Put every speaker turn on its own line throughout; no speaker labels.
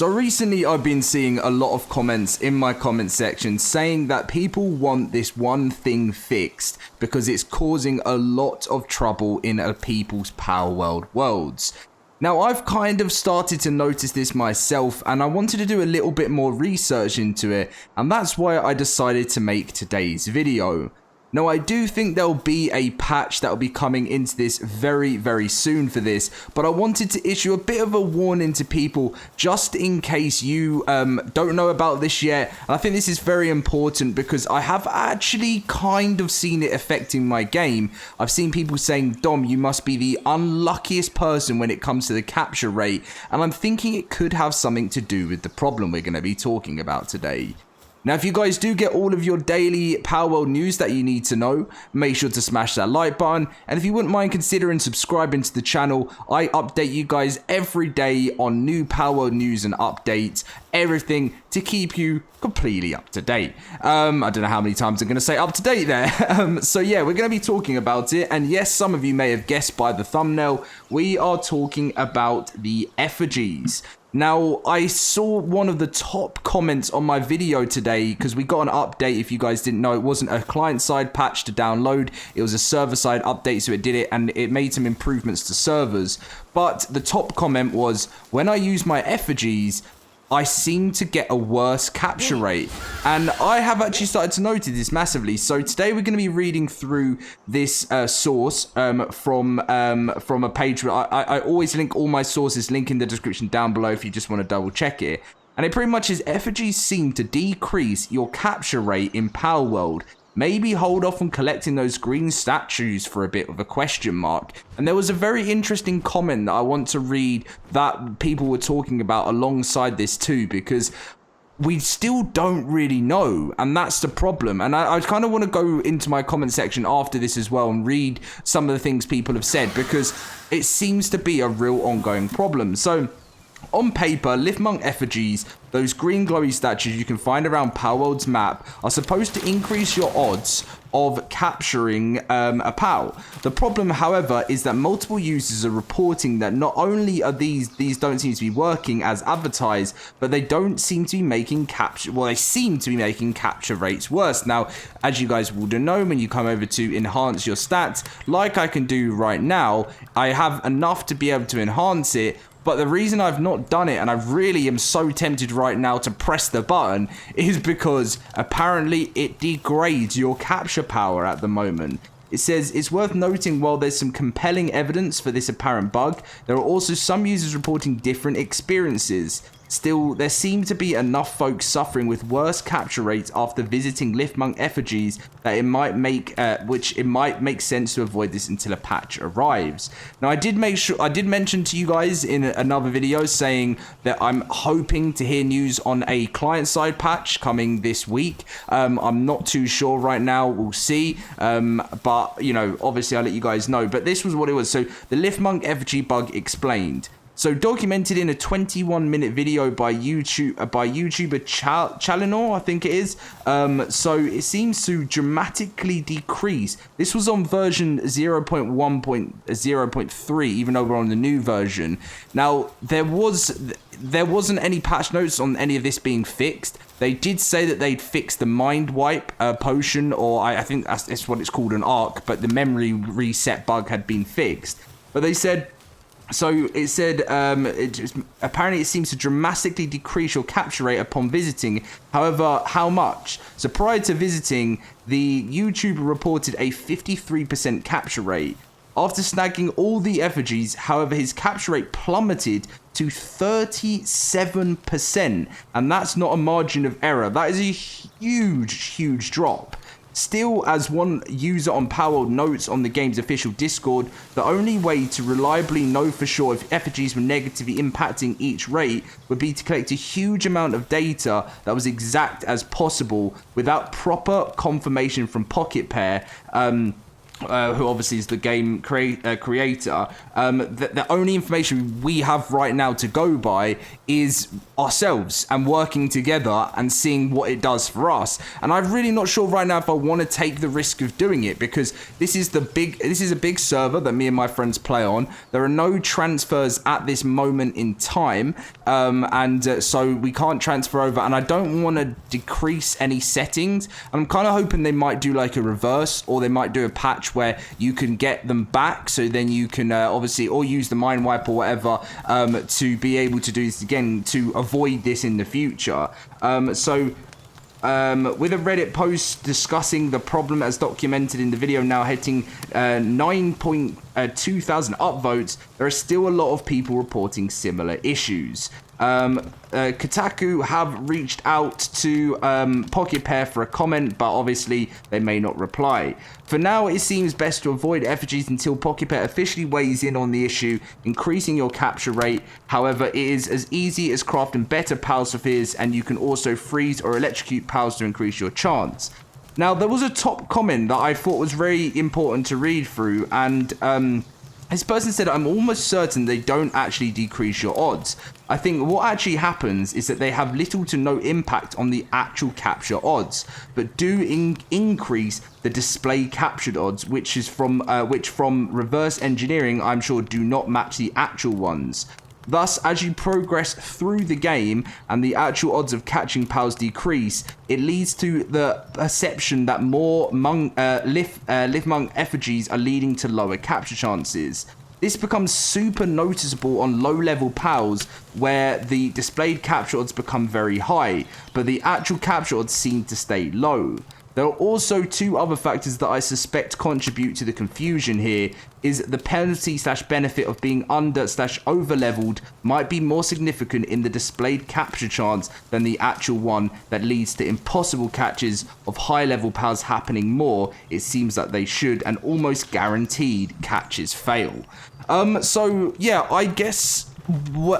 So recently I've been seeing a lot of comments in my comment section saying that people want this one thing fixed because it's causing a lot of trouble in a people's Palworld worlds. Now I've kind of started to notice this myself and I wanted to do a little bit more research into it, and that's why I decided to make today's video. Now I do think there'll be a patch that'll be coming into this very soon for this, but I wanted to issue a bit of a warning to people just in case you don't know about this yet. And I think this is very important because I have actually kind of seen it affecting my game. I've seen people saying, Dom, you must be the unluckiest person when it comes to the capture rate, and I'm thinking it could have something to do with the problem we're going to be talking about today. Now, if you guys do get all of your daily Palworld news that you need to know, make sure to smash that like button. And if you wouldn't mind considering subscribing to the channel, I update you guys every day on new Palworld news and updates, everything to keep you completely up to date. I don't know how many times I'm going to say up to date there. So yeah, we're going to be talking about it. And yes, some of you may have guessed by the thumbnail, we are talking about the effigies. Now, I saw one of the top comments on my video today because we got an update. If you guys didn't know, it wasn't a client-side patch to download. It was a server-side update, so it did it, and it made some improvements to servers. But the top comment was, when I use my effigies, I seem to get a worse capture rate, and I have actually started to notice this massively. So today we're going to be reading through this source from a page. I always link all my sources, link in the description down below if you just want to double check it. And it pretty much is, effigies seem to decrease your capture rate in Palworld. Maybe hold off on collecting those green statues for a bit with a question mark. And there was a very interesting comment that I want to read that people were talking about alongside this too, because we still don't really know, and that's the problem. And I kind of want to go into my comment section after this as well and read some of the things people have said, because it seems to be a real ongoing problem. So on paper, Lifmunk Effigies, those green glowy statues you can find around Palworld's map, are supposed to increase your odds of capturing a PAL. The problem, however, is that multiple users are reporting that not only are these don't seem to be working as advertised, but they don't seem to be making they seem to be making capture rates worse. Now, as you guys will know, when you come over to enhance your stats, like I can do right now, I have enough to be able to enhance it. But the reason I've not done it, and I really am so tempted right now to press the button, is because apparently it degrades your capture power at the moment. It says, it's worth noting, while there's some compelling evidence for this apparent bug, there are also some users reporting different experiences. Still, there seem to be enough folks suffering with worse capture rates after visiting Lifmunk Effigies that it might make sense to avoid this until a patch arrives. Now, I did mention to you guys in another video saying that I'm hoping to hear news on a client-side patch coming this week. I'm not too sure right now. We'll see. But you know, obviously, I'll let you guys know. But this was what it was. So the Lifmunk Effigy bug explained. So documented in a 21-minute video by YouTuber Chalinor, I think it is. So it seems to dramatically decrease. This was on version 0.1.0.3, even though we're on the new version. Now, there wasn't any patch notes on any of this being fixed. They did say that they'd fixed the mind wipe potion, or I think that's what it's called, an arc, but the memory reset bug had been fixed. But they said, apparently it seems to dramatically decrease your capture rate upon visiting. However, how much? So prior to visiting, the YouTuber reported a 53% capture rate. After snagging all the effigies, however, his capture rate plummeted to 37%. And that's not a margin of error. That is a huge drop. Still, as one user on Palworld notes on the game's official Discord, the only way to reliably know for sure if effigies were negatively impacting each rate would be to collect a huge amount of data that was exact as possible without proper confirmation from Pocket Pair. who obviously is the game creator, the only information we have right now to go by is ourselves and working together and seeing what it does for us. And I'm really not sure right now if I want to take the risk of doing it, because this is a big server that me and my friends play on. There are no transfers at this moment in time, so we can't transfer over, and I don't want to decrease any settings. I'm kind of hoping they might do like a reverse, or they might do a patch where you can get them back, so then you can obviously, or use the mind wipe or whatever, to be able to do this again, to avoid this in the future. With a Reddit post discussing the problem as documented in the video now hitting 9.2 thousand upvotes, there are still a lot of people reporting similar issues. Kotaku have reached out to Pocket Pair for a comment, but obviously they may not reply. For now, it seems best to avoid effigies until Pocket Pair officially weighs in on the issue, increasing your capture rate. However, it is as easy as crafting better Pal Spheres, and you can also freeze or electrocute pals to increase your chance. Now, there was a top comment that I thought was very important to read through, and this person said, I'm almost certain they don't actually decrease your odds. I think what actually happens is that they have little to no impact on the actual capture odds, but do increase the display captured odds, which from reverse engineering, I'm sure, do not match the actual ones. Thus, as you progress through the game and the actual odds of catching pals decrease, it leads to the perception that more Lifmunk Effigies are leading to lower capture chances. This becomes super noticeable on low-level pals, where the displayed capture odds become very high, but the actual capture odds seem to stay low. There are also two other factors that I suspect contribute to the confusion here. Is the penalty / benefit of being under / over leveled might be more significant in the displayed capture chance than the actual one that leads to impossible catches of high level pals happening more. It seems that they should, and almost guaranteed catches fail. So yeah, I guess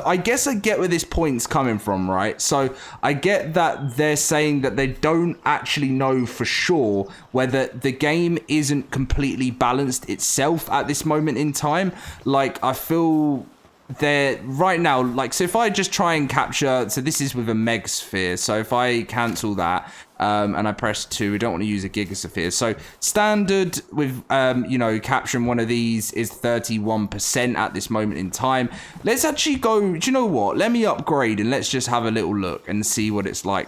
I get where this point's coming from, right? So I get that they're saying that they don't actually know for sure whether the game isn't completely balanced itself at this moment in time. Like, I feel they're right now, like, so if I just try and capture, so this is with a meg sphere, so if I cancel that and I press 2, we don't want to use a gigasphere. So standard with capturing one of these is 31% at this moment in time. Let's actually go, do you know what, let me upgrade and let's just have a little look and see what it's like.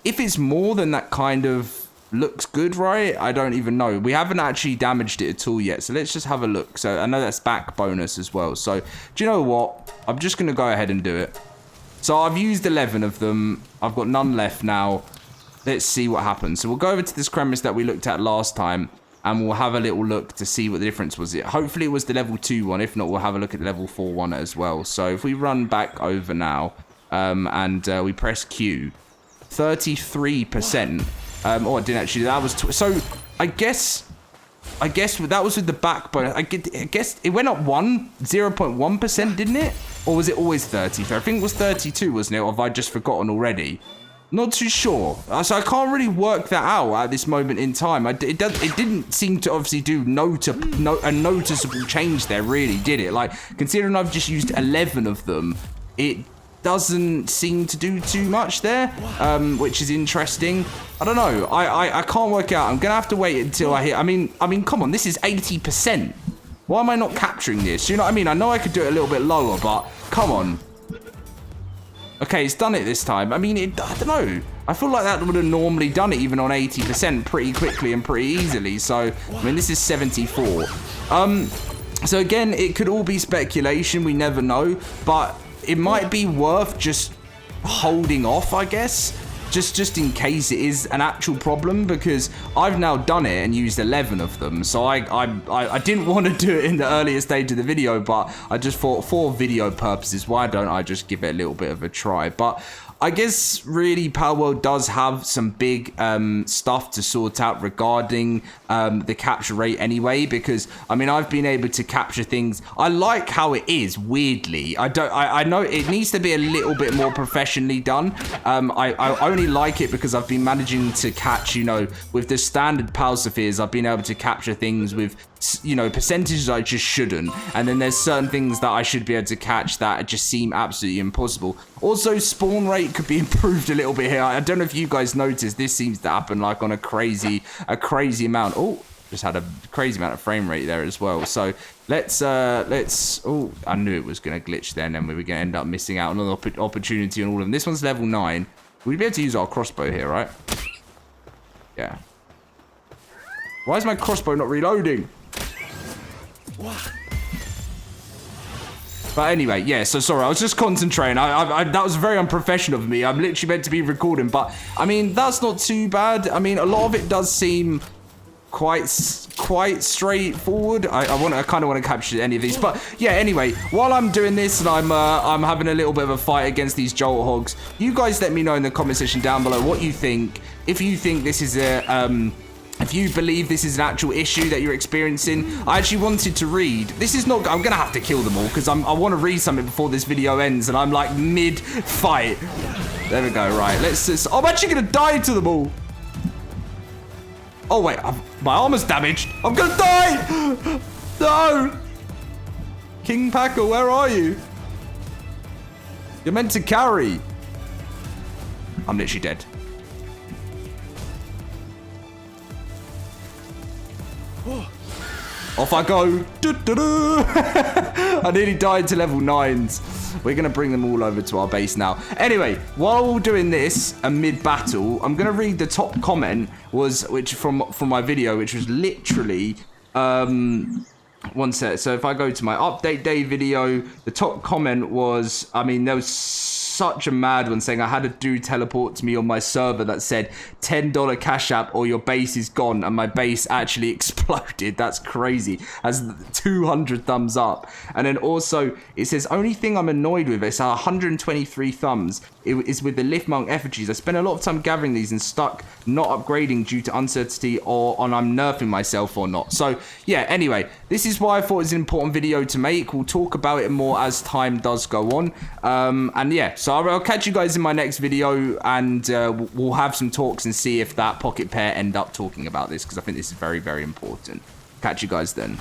If it's more than that, kind of looks good, right? I don't even know. We haven't actually damaged it at all yet, so let's just have a look. So I know that's back bonus as well. So do you know what, I'm just gonna go ahead and do it. So I've used 11 of them, I've got none left now. Let's see what happens. So we'll go over to this premise that we looked at last time, and we'll have a little look to see what the difference was. Hopefully it was the level 2 one. If not, we'll have a look at the level 4 one as well. So if we run back over now and we press Q, 33%. Oh, I didn't actually. That was so. I guess that was with the backbone. I guess it went up 0.1%, didn't it? Or was it always 30? I think it was 32, wasn't it? Or have I just forgotten already? Not too sure. So I can't really work that out at this moment in time. It didn't seem to obviously do a noticeable change there, really, did it? Like, considering I've just used 11 of them, it doesn't seem to do too much there, which is interesting. I don't know. I can't work out. I'm gonna have to wait until I hit. I mean, come on. This is 80%. Why am I not capturing this? You know what I mean? I know I could do it a little bit lower, but come on. Okay, it's done it this time. I mean, I don't know. I feel like that would have normally done it even on 80% pretty quickly and pretty easily. So, I mean, this is 74. So again, it could all be speculation. We never know, but it might be worth just holding off, I guess, just in case it is an actual problem, because I've now done it and used 11 of them. So I didn't want to do it in the earlier stage of the video, but I just thought, for video purposes, why don't I just give it a little bit of a try? But I guess really Palworld does have some big stuff to sort out regarding the capture rate anyway, because I mean, I've been able to capture things. I like how it is, weirdly. I know it needs to be a little bit more professionally done. I only like it because I've been managing to catch, you know, with the standard Palspheres, I've been able to capture things with, you know, percentages I just shouldn't. And then there's certain things that I should be able to catch that just seem absolutely impossible. Also, spawn rate could be improved a little bit here. I don't know if you guys noticed, this seems to happen like on a crazy amount. Oh, just had a crazy amount of frame rate there as well. So let's oh, I knew it was going to glitch then, and we were going to end up missing out on an opportunity on all of them. This one's level 9. We'd be able to use our crossbow here, right? Yeah. Why is my crossbow not reloading? But anyway, yeah, so sorry, I was just concentrating. That was very unprofessional of me. I'm literally meant to be recording, but I mean, that's not too bad. I mean, a lot of it does seem quite straightforward. I kind of want to capture any of these, but yeah, anyway, while I'm doing this and I'm having a little bit of a fight against these jolt hogs, you guys let me know in the comment section down below what you think. If you think this is a if you believe this is an actual issue that you're experiencing. I actually wanted to read. This is not, I'm gonna have to kill them all because I want to read something before this video ends, and I'm like mid fight. There we go. Right, let's just, I'm actually gonna die to them all. Oh wait, my armor's damaged. I'm gonna die! No! King Packer, where are you? You're meant to carry. I'm literally dead. Off I go. I nearly died to level 9s. We're going to bring them all over to our base now. Anyway, while we're doing this, mid-battle, I'm going to read the top comment, which from my video, which was literally, one sec. So if I go to my update day video, the top comment was, I mean, there was such a mad one saying I had a dude teleport to me on my server that said $10 cash app or your base is gone, and my base actually exploded. That's crazy. Has 200 thumbs up. And then also it says only thing I'm annoyed with is 123 thumbs. It is with the Lifmunk Effigies. I spent a lot of time gathering these and stuck not upgrading due to uncertainty or on I'm nerfing myself or not. So yeah, anyway, this is why I thought it was an important video to make. We'll talk about it more as time does go on. And yeah, so I'll catch you guys in my next video, and we'll have some talks and see if that pocket pair end up talking about this, because I think this is very, very important. Catch you guys then.